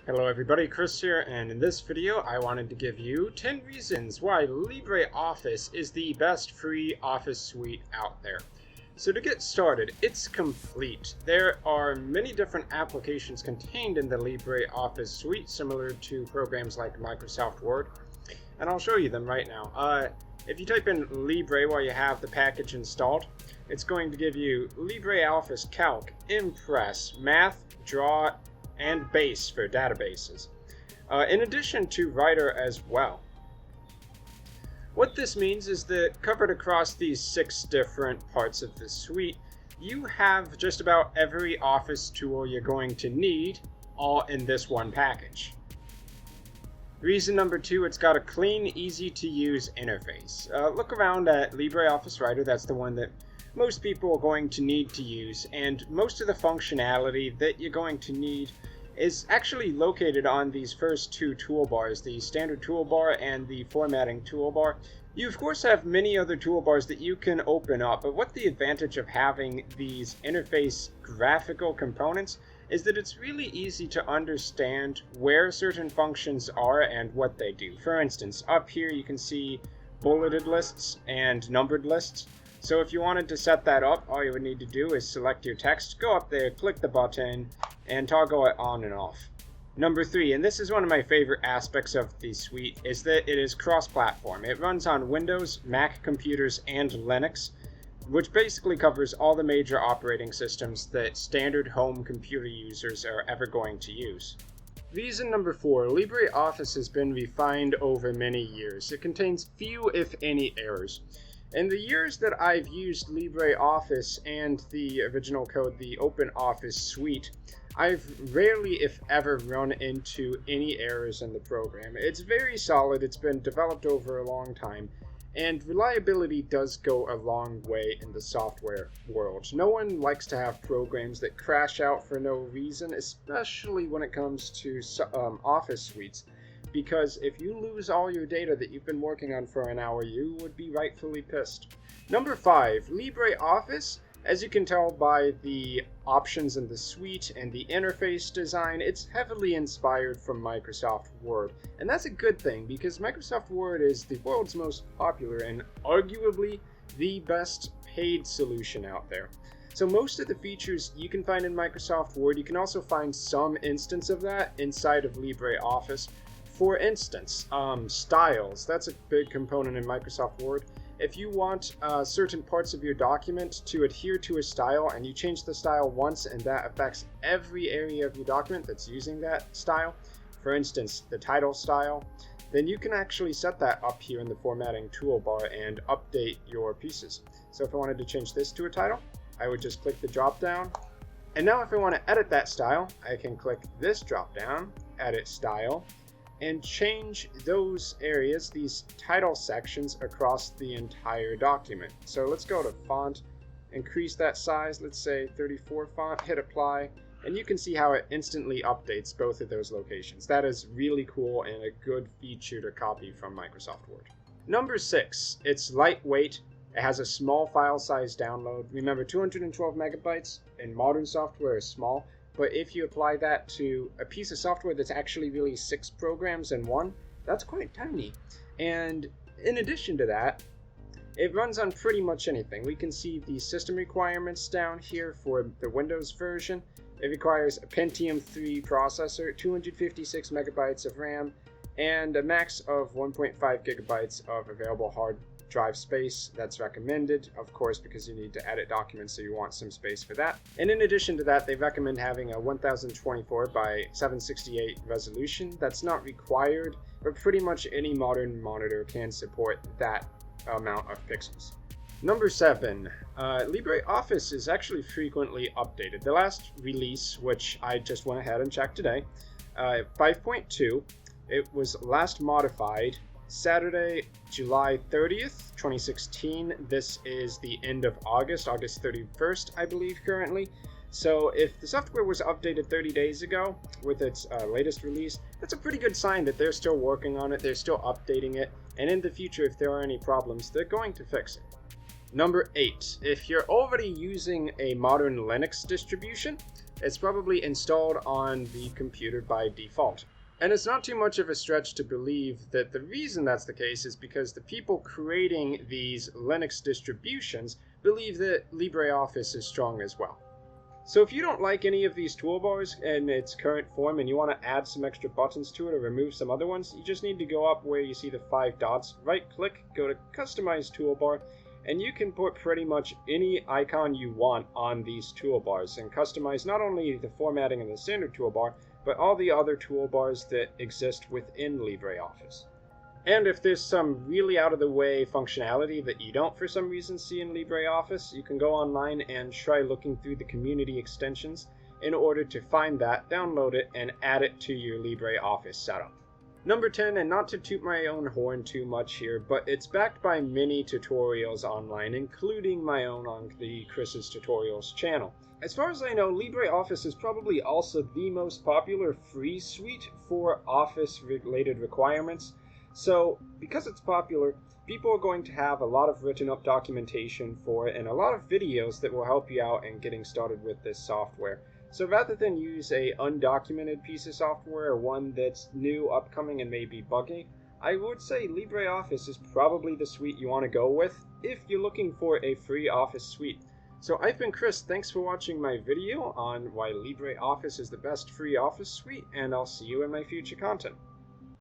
Hello everybody, Chris here, and in this video I wanted to give you 10 reasons why LibreOffice is the best free office suite out there. So to get started, it's complete. There are many different applications contained in the LibreOffice suite, similar to programs like Microsoft Word, and I'll show you them right now. If you type in Libre while you have the package installed, it's going to give you LibreOffice Calc, Impress, Math, Draw, and Base for databases, in addition to Writer as well. What this means is that covered across these 6 different parts of the suite, you have just about every office tool you're going to need all in this one package. Reason number 2, it's got a clean, easy to use interface. Look around at LibreOffice Writer, that's the one that most people are going to need to use, and most of the functionality that you're going to need is actually located on these first 2 toolbars, the standard toolbar and the formatting toolbar. You of course have many other toolbars that you can open up, but what the advantage of having these interface graphical components is that it's really easy to understand where certain functions are and what they do. For instance, up here you can see bulleted lists and numbered lists. So if you wanted to set that up, all you would need to do is select your text, go up there, click the button, and toggle it on and off. Number 3, and this is one of my favorite aspects of the suite, is that it is cross-platform. It runs on Windows, Mac computers, and Linux, which basically covers all the major operating systems that standard home computer users are ever going to use. Reason number 4, LibreOffice has been refined over many years. It contains few, if any, errors. In the years that I've used LibreOffice and the original code, the OpenOffice suite, I've rarely, if ever, run into any errors in the program. It's very solid, it's been developed over a long time, and reliability does go a long way in the software world. No one likes to have programs that crash out for no reason, especially when it comes to Office suites. Because if you lose all your data that you've been working on for an hour, you would be rightfully pissed. Number 5, LibreOffice. As you can tell by the options in the suite and the interface design, it's heavily inspired from Microsoft Word. And that's a good thing, because Microsoft Word is the world's most popular and arguably the best paid solution out there. So most of the features you can find in Microsoft Word, you can also find some instance of that inside of LibreOffice. For instance, styles, that's a big component in Microsoft Word. If you want certain parts of your document to adhere to a style and you change the style once and that affects every area of your document that's using that style, for instance, the title style, then you can actually set that up here in the formatting toolbar and update your pieces. So if I wanted to change this to a title, I would just click the drop down. And now if I want to edit that style, I can click this drop down, edit style, and change those areas, these title sections, across the entire document. So let's go to font, increase that size, let's say 34 font, hit apply, and you can see how it instantly updates both of those locations. That is really cool and a good feature to copy from Microsoft Word. Number 6, it's lightweight. It has a small file size download. Remember, 212 megabytes in modern software is small. But if you apply that to a piece of software that's actually really 6 programs in one, that's quite tiny. And in addition to that, it runs on pretty much anything. We can see the system requirements down here for the Windows version. It requires a Pentium 3 processor, 256 megabytes of RAM, and a max of 1.5 gigabytes of available hard drive space. That's recommended, of course, because you need to edit documents, so you want some space for that. And in addition to that, they recommend having a 1024 by 768 resolution. That's not required, but pretty much any modern monitor can support that amount of pixels. Number 7, LibreOffice is actually frequently updated. The last release, which I just went ahead and checked today, 5.2, it was last modified Saturday, July 30th, 2016. This is the end of August 31st, I believe, currently. So if the software was updated 30 days ago with its latest release, that's a pretty good sign that they're still working on it, they're still updating it, and in the future, if there are any problems, they're going to fix it. Number 8, if you're already using a modern Linux distribution, It's probably installed on the computer by default. And it's not too much of a stretch to believe that the reason that's the case is because the people creating these Linux distributions believe that LibreOffice is strong as well. So if you don't like any of these toolbars in its current form and you want to add some extra buttons to it or remove some other ones, you just need to go up where you see the 5 dots, right click, go to Customize Toolbar, and you can put pretty much any icon you want on these toolbars and customize not only the formatting in the standard toolbar, but all the other toolbars that exist within LibreOffice. And if there's some really out of the way functionality that you don't for some reason see in LibreOffice, you can go online and try looking through the community extensions in order to find that, download it, and add it to your LibreOffice setup. Number 10, and not to toot my own horn too much here, but it's backed by many tutorials online, including my own on the Chris's Tutorials channel. As far as I know, LibreOffice is probably also the most popular free suite for Office-related requirements. So, because it's popular, people are going to have a lot of written up documentation for it and a lot of videos that will help you out in getting started with this software. So rather than use a undocumented piece of software or one that's new, upcoming, and maybe buggy, I would say LibreOffice is probably the suite you want to go with if you're looking for a free Office suite. So I've been Chris, thanks for watching my video on why LibreOffice is the best free Office suite, and I'll see you in my future content.